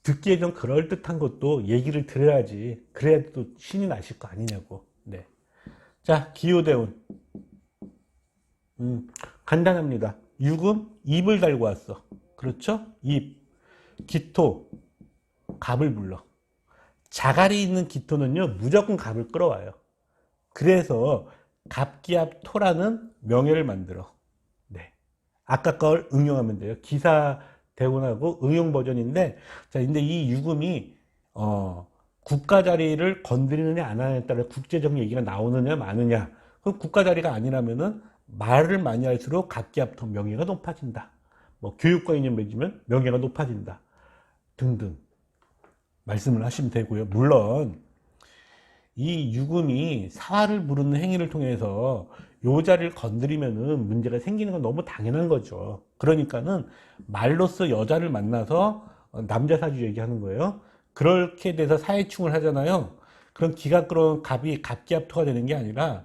듣기에 좀 그럴듯한 것도 얘기를 들어야지. 그래야 또 신이 나실 거 아니냐고. 네. 자, 기호대운. 간단합니다. 유금, 입을 달고 왔어. 그렇죠? 입. 기토, 갑을 불러. 자갈이 있는 기토는요, 무조건 갑을 끌어와요. 그래서 갑기압토라는 명예를 만들어. 네. 아까 걸 응용하면 돼요. 기사 대운하고 응용 버전인데, 자, 근데 이 유금이, 국가 자리를 건드리느냐 안 하느냐에 따라 국제적 얘기가 나오느냐 마느냐. 그럼 국가 자리가 아니라면은 말을 많이 할수록 갑기압토 명예가 높아진다. 뭐 교육과 인연 맺으면 명예가 높아진다. 등등 말씀을 하시면 되고요. 물론 이 유금이 사화를 부르는 행위를 통해서 요 자리를 건드리면은 문제가 생기는 건 너무 당연한 거죠. 그러니까는 말로써 여자를 만나서 남자 사주 얘기하는 거예요. 그렇게 돼서 사회충을 하잖아요. 그럼 기가 끌어온 갑이 갑기압토가 되는 게 아니라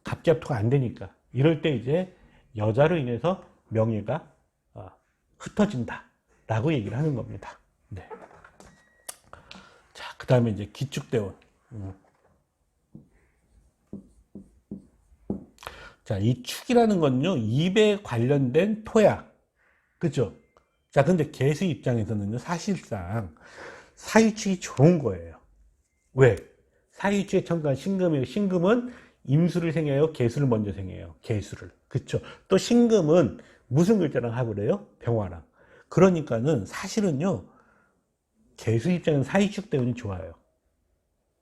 갑기압토가 안 되니까 이럴 때 이제 여자로 인해서 명예가 흩어진다 라고 얘기를 하는 겁니다. 네. 자, 그 다음에 이제 기축대원. 자, 이 축이라는 건요, 입에 관련된 토야. 그죠? 자, 근데 개수 입장에서는요, 사실상 사유축이 좋은 거예요. 왜? 사유축에 첨가한 신금이에요. 신금은 임수를 생해요? 개수를 먼저 생해요? 개수를. 그쵸? 또 신금은 무슨 글자랑 합을 해요? 병화랑. 그러니까는 사실은요, 개수 입장에서 사유축 대운이 좋아요.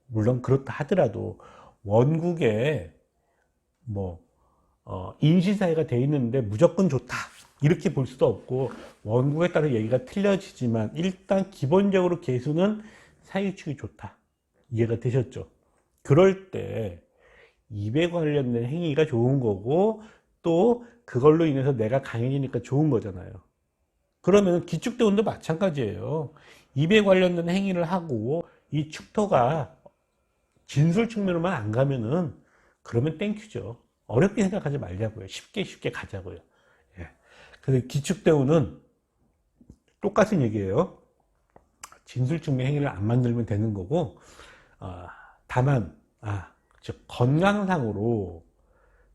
물론 그렇다 하더라도 원국에 인신사회가 돼 있는데 무조건 좋다 이렇게 볼 수도 없고, 원국에 따라 얘기가 틀려지지만 일단 기본적으로 개수는 사유축이 좋다. 이해가 되셨죠? 그럴 때 입에 관련된 행위가 좋은 거고 또 그걸로 인해서 내가 강해지니까 좋은 거잖아요. 그러면 기축대운도 마찬가지예요. 입에 관련된 행위를 하고 이 축토가 진술 측면으로만 안 가면은 그러면 땡큐죠. 어렵게 생각하지 말자고요. 쉽게 가자고요. 예. 그래서 기축대운은 똑같은 얘기예요. 진술 측면 행위를 안 만들면 되는 거고, 다만 즉 건강상으로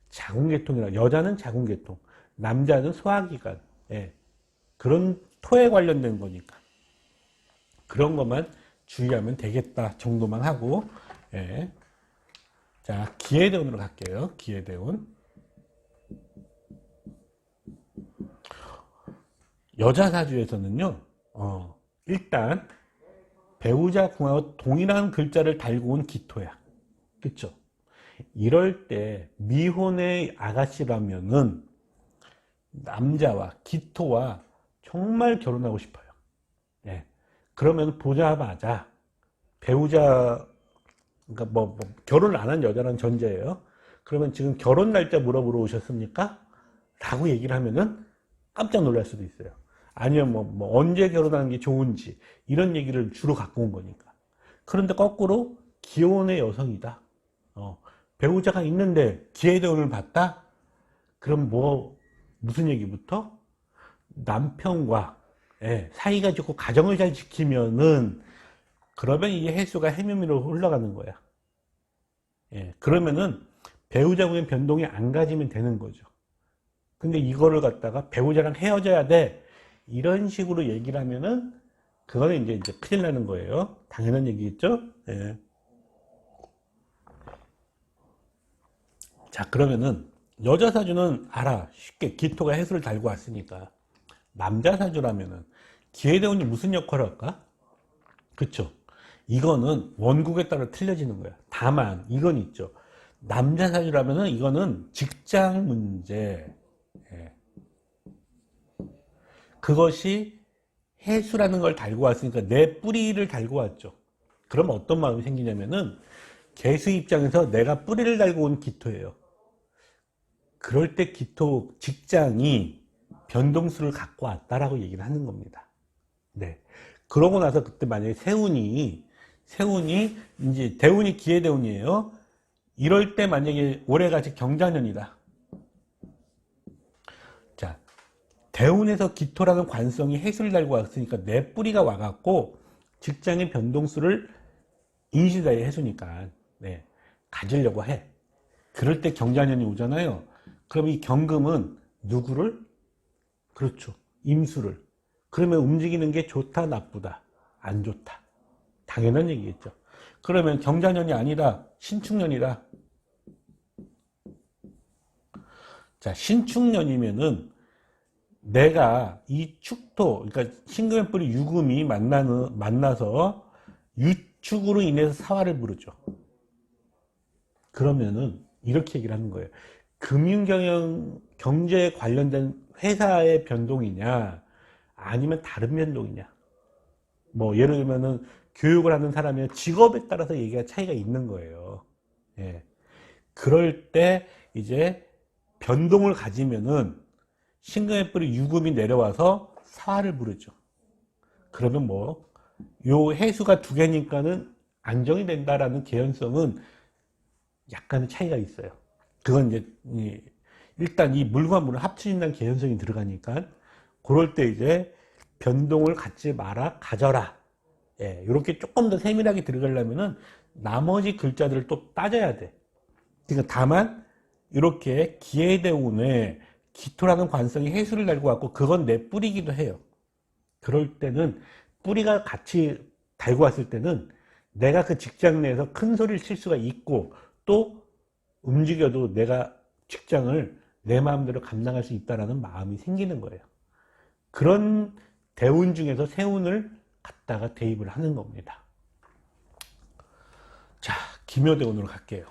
자궁계통이라, 여자는 자궁계통, 남자는 소화기관, 예. 그런 토에 관련된 거니까 그런 것만 주의하면 되겠다 정도만 하고, 예. 자, 기해대운으로 갈게요. 기해대운. 여자 사주에서는요, 일단 배우자 궁하고 동일한 글자를 달고 온 기토야. 그쵸? 이럴 때 미혼의 아가씨라면은 남자와 기토와 정말 결혼하고 싶어요. 예. 그러면 보자마자 배우자, 그러니까 결혼을 안 한 여자란 전제예요. 그러면 지금 결혼 날짜 물어보러 오셨습니까? 라고 얘기를 하면은 깜짝 놀랄 수도 있어요. 아니면 언제 결혼하는 게 좋은지 이런 얘기를 주로 갖고 온 거니까. 그런데 거꾸로 기혼의 여성이다. 배우자가 있는데 기해대운을 봤다? 그럼 무슨 얘기부터? 남편과 사이가 좋고 가정을 잘 지키면은 그러면 이게 해수가 해묘미로 흘러가는 거야. 예, 그러면은 배우자와의 변동이 안 가지면 되는 거죠. 근데 이거를 갖다가 배우자랑 헤어져야 돼. 이런 식으로 얘기를 하면은 그거는 이제 큰일 나는 거예요. 당연한 얘기겠죠? 예. 자, 그러면은 여자 사주는 알아. 쉽게 기토가 해수를 달고 왔으니까. 남자 사주라면은 기해대운이 무슨 역할을 할까? 그쵸? 이거는 원국에 따라 틀려지는 거야. 다만 이건 있죠. 남자 사주라면은 이거는 직장 문제. 예. 그것이 해수라는 걸 달고 왔으니까 내 뿌리를 달고 왔죠. 그럼 어떤 마음이 생기냐면은 개수 입장에서 내가 뿌리를 달고 온 기토예요. 그럴 때 기토 직장이 변동수를 갖고 왔다라고 얘기를 하는 겁니다. 네. 그러고 나서 그때 만약에 세운이 이제 대운이 기해대운이에요. 이럴 때 만약에 올해같이 경자년이다. 자, 대운에서 기토라는 관성이 해수를 달고 왔으니까 내 뿌리가 와갖고 직장의 변동수를 인시다의 해수니까 네, 가지려고 해. 그럴 때 경자년이 오잖아요. 그럼 이 경금은 누구를? 그렇죠. 임수를. 그러면 움직이는 게 좋다, 나쁘다? 안 좋다. 당연한 얘기겠죠. 그러면 경자년이 아니라 신축년이다. 자, 신축년이면은 내가 이 축토, 그러니까 신금의 뿌리 유금이 만나서 유축으로 인해서 사화를 부르죠. 그러면은 이렇게 얘기를 하는 거예요. 금융경영, 경제에 관련된 회사의 변동이냐, 아니면 다른 변동이냐. 예를 들면은 교육을 하는 사람의 직업에 따라서 얘기가 차이가 있는 거예요. 예. 그럴 때 이제 변동을 가지면은 신금의 뿌리 유금이 내려와서 사화를 부르죠. 그러면 요 해수가 두 개니까는 안정이 된다라는 개연성은 약간의 차이가 있어요. 그건 이제 일단 이 물과 물을 합쳐진다는 개연성이 들어가니까 그럴 때 이제 변동을 갖지 마라, 가져라. 예, 이렇게 조금 더 세밀하게 들어가려면은 나머지 글자들을 또 따져야 돼. 그러니까 다만 이렇게 기해대운에 기토라는 관성이 해수를 달고 왔고 그건 내 뿌리기도 해요. 그럴 때는 뿌리가 같이 달고 왔을 때는 내가 그 직장 내에서 큰 소리를 칠 수가 있고 또 움직여도 내가 직장을 내 마음대로 감당할 수 있다는 마음이 생기는 거예요. 그런 대운 중에서 세운을 갖다가 대입을 하는 겁니다. 자, 기묘대운으로 갈게요.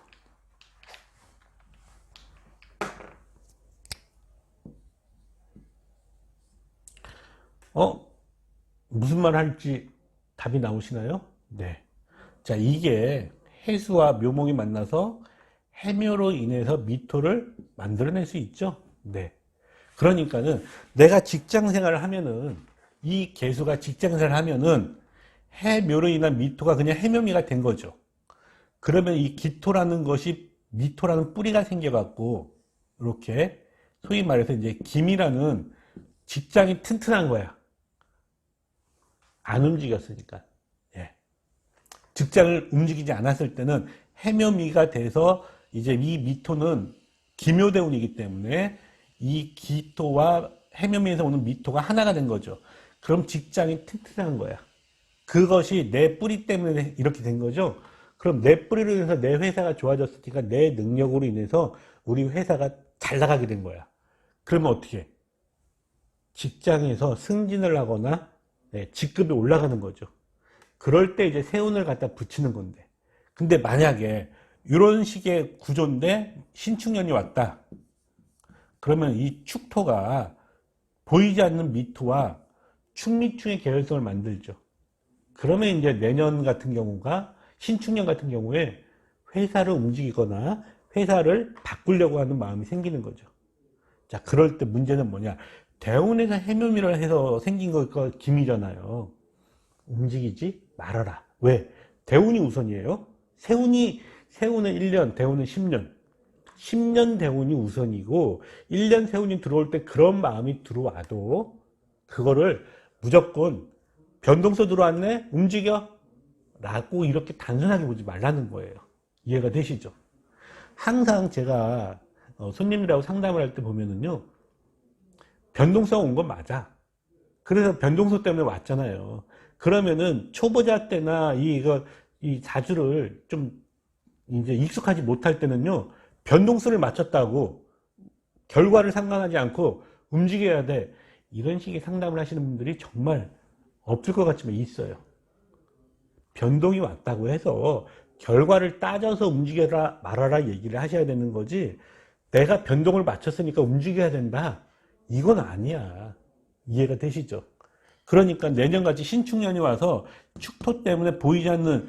무슨 말 할지 답이 나오시나요? 네. 자, 이게 해수와 묘목이 만나서 해묘로 인해서 미토를 만들어낼 수 있죠. 네. 그러니까는 내가 직장 생활을 하면은 이 개수가 직장 생활을 하면은 해묘로 인한 미토가 그냥 해묘미가 된 거죠. 그러면 이 기토라는 것이 미토라는 뿌리가 생겨갖고 이렇게 소위 말해서 이제 김이라는 직장이 튼튼한 거야. 안 움직였으니까. 예. 직장을 움직이지 않았을 때는 해묘미가 돼서 이제 이 미토는 기묘대운이기 때문에 이 기토와 해묘미에서 오는 미토가 하나가 된 거죠. 그럼 직장이 튼튼한 거야. 그것이 내 뿌리 때문에 이렇게 된 거죠. 그럼 내 뿌리로 인해서 내 회사가 좋아졌으니까 내 능력으로 인해서 우리 회사가 잘 나가게 된 거야. 그러면 어떻게 해? 직장에서 승진을 하거나 직급이 올라가는 거죠. 그럴 때 이제 세운을 갖다 붙이는 건데. 근데 만약에 이런 식의 구조인데 신축년이 왔다. 그러면 이 축토가 보이지 않는 미토와 축미충의 계열성을 만들죠. 그러면 이제 내년 같은 경우가 신축년 같은 경우에 회사를 움직이거나 회사를 바꾸려고 하는 마음이 생기는 거죠. 자, 그럴 때 문제는 뭐냐? 대운에서 해묘미를 해서 생긴 거가 김이잖아요. 움직이지 말아라. 왜? 대운이 우선이에요. 세운은 1년, 대운은 10년. 10년 대운이 우선이고 1년 세운이 들어올 때 그런 마음이 들어와도 그거를 무조건 변동서 들어왔네? 움직여? 라고 이렇게 단순하게 보지 말라는 거예요. 이해가 되시죠? 항상 제가 손님들하고 상담을 할 때 보면은요, 변동성 온 건 맞아. 그래서 변동성 때문에 왔잖아요. 그러면은 초보자 때나 이 자주를 좀 이제 익숙하지 못할 때는요, 변동수를 맞췄다고 결과를 상관하지 않고 움직여야 돼. 이런 식의 상담을 하시는 분들이 정말 없을 것 같지만 있어요. 변동이 왔다고 해서 결과를 따져서 움직여라 말아라 얘기를 하셔야 되는 거지, 내가 변동을 맞췄으니까 움직여야 된다, 이건 아니야. 이해가 되시죠? 그러니까 내년같이 신축년이 와서 축토 때문에 보이지 않는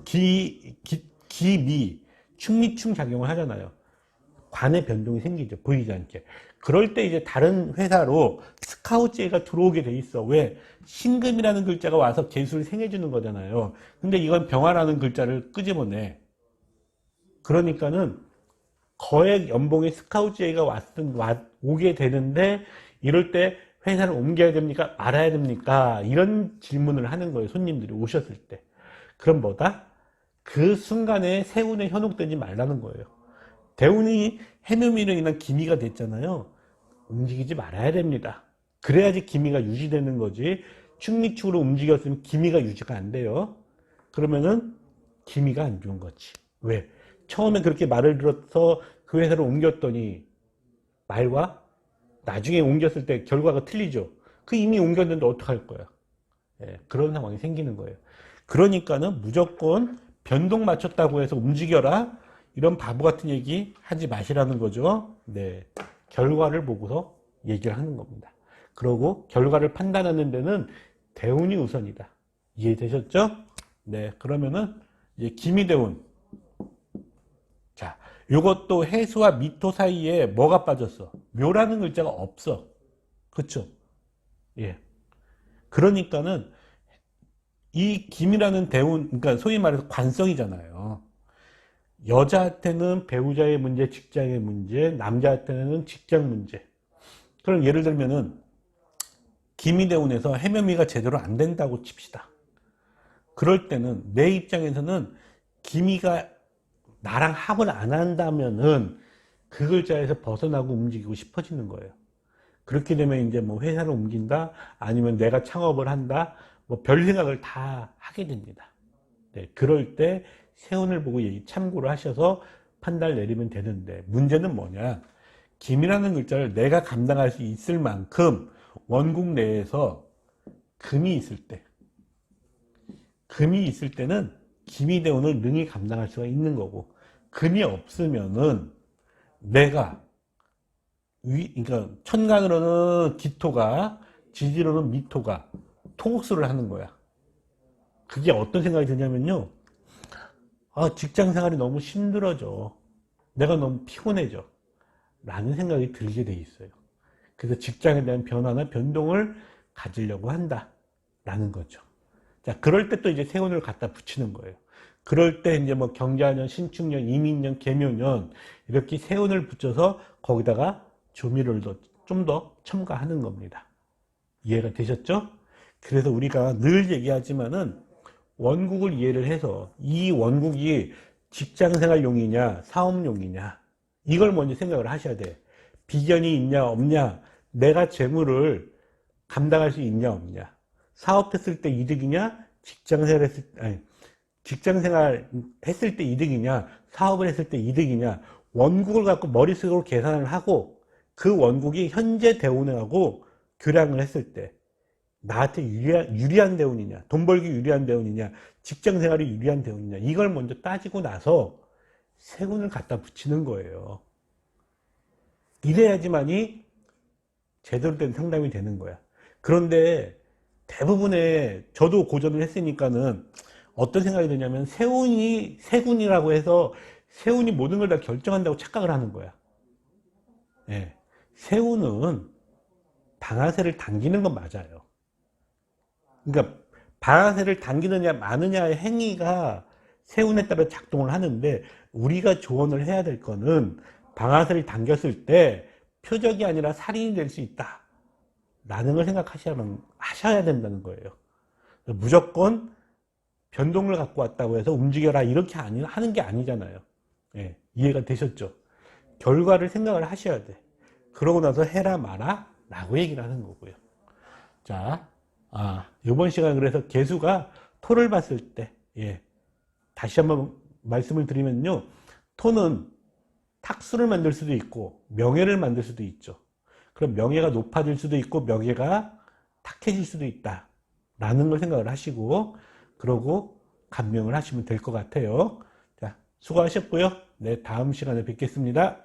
기미, 축미충 작용을 하잖아요. 관의 변동이 생기죠. 보이지 않게. 그럴 때 이제 다른 회사로 스카우트제가 들어오게 돼 있어. 왜? 신금이라는 글자가 와서 개수를 생해주는 거잖아요. 근데 이건 병화라는 글자를 끄집어내. 그러니까는 거액 연봉의 스카우트제가 오게 되는데, 이럴 때 회사를 옮겨야 됩니까? 말아야 됩니까? 이런 질문을 하는 거예요. 손님들이 오셨을 때. 그럼 뭐다? 그 순간에 세운에 현혹되지 말라는 거예요. 대운이 해묘미로 인한 기미가 됐잖아요. 움직이지 말아야 됩니다. 그래야지 기미가 유지되는 거지. 축미축으로 움직였으면 기미가 유지가 안 돼요. 그러면은 기미가 안 좋은 거지. 왜? 처음에 그렇게 말을 들어서 그 회사를 옮겼더니 말과 나중에 옮겼을 때 결과가 틀리죠. 그 이미 옮겼는데 어떡할 거야? 그런 상황이 생기는 거예요. 그러니까는 무조건 변동 맞췄다고 해서 움직여라, 이런 바보 같은 얘기 하지 마시라는 거죠. 네. 결과를 보고서 얘기를 하는 겁니다. 그리고 결과를 판단하는 데는 대운이 우선이다. 이해되셨죠? 네. 그러면은 이제 기미대운. 자, 요것도 해수와 미토 사이에 뭐가 빠졌어? 묘라는 글자가 없어. 그쵸? 예. 그러니까는 이 김이라는 대운, 그러니까 소위 말해서 관성이잖아요. 여자한테는 배우자의 문제, 직장의 문제, 남자한테는 직장 문제. 그럼 예를 들면은 기미대운에서 해묘미가 제대로 안 된다고 칩시다. 그럴 때는 내 입장에서는 기미가 나랑 합을 안 한다면은 그 글자에서 벗어나고 움직이고 싶어지는 거예요. 그렇게 되면 이제 뭐 회사를 옮긴다, 아니면 내가 창업을 한다, 뭐 별 생각을 다 하게 됩니다. 네, 그럴 때 세운을 보고 참고를 하셔서 판단을 내리면 되는데, 문제는 뭐냐? 김이라는 글자를 내가 감당할 수 있을 만큼 원국 내에서 금이 있을 때는 기미대운을 능히 감당할 수가 있는 거고, 금이 없으면은 내가 그러니까 천간으로는 기토가, 지지로는 미토가 토국수를 하는 거야. 그게 어떤 생각이 드냐면요, 직장 생활이 너무 힘들어져. 내가 너무 피곤해져. 라는 생각이 들게 돼 있어요. 그래서 직장에 대한 변화나 변동을 가지려고 한다. 라는 거죠. 자, 그럴 때 또 이제 세운을 갖다 붙이는 거예요. 그럴 때 이제 뭐 경자년, 신축년, 이민년, 계묘년 이렇게 세운을 붙여서 거기다가 조미료를 좀 더 첨가하는 겁니다. 이해가 되셨죠? 그래서 우리가 늘 얘기하지만은 원국을 이해를 해서 이 원국이 직장생활용이냐 사업용이냐 이걸 먼저 생각을 하셔야 돼. 비견이 있냐 없냐, 내가 재물을 감당할 수 있냐 없냐, 사업했을 때 이득이냐, 직장생활 했을 때 이득이냐, 사업을 했을 때 이득이냐, 원국을 갖고 머릿속으로 계산을 하고 그 원국이 현재 대운하고 교량을 했을 때 나한테 유리한 대운이냐, 돈 벌기 유리한 대운이냐, 직장생활이 유리한 대운이냐 이걸 먼저 따지고 나서 세운을 갖다 붙이는 거예요. 이래야지만이 제대로 된 상담이 되는 거야. 그런데 대부분의, 저도 고전을 했으니까는 어떤 생각이 드냐면 세군이라고 해서 세운이 모든 걸 다 결정한다고 착각을 하는 거야. 예. 세운은 방아쇠를 당기는 건 맞아요. 그러니까 방아쇠를 당기느냐 마느냐의 행위가 세운에 따라 작동을 하는데, 우리가 조언을 해야 될 거는 방아쇠를 당겼을 때 표적이 아니라 살인이 될 수 있다 라는 걸 하셔야 된다는 거예요. 무조건 변동을 갖고 왔다고 해서 움직여라 이렇게 하는 게 아니잖아요. 예, 이해가 되셨죠? 결과를 생각을 하셔야 돼. 그러고 나서 해라 마라 라고 얘기를 하는 거고요. 자, 이번 시간 그래서 개수가 토를 봤을 때, 예, 다시 한번 말씀을 드리면요, 토는 탁수를 만들 수도 있고 명예를 만들 수도 있죠. 그럼 명예가 높아질 수도 있고 명예가 탁해질 수도 있다 라는 걸 생각을 하시고, 그러고 감명을 하시면 될 것 같아요. 자, 수고하셨고요. 네, 다음 시간에 뵙겠습니다.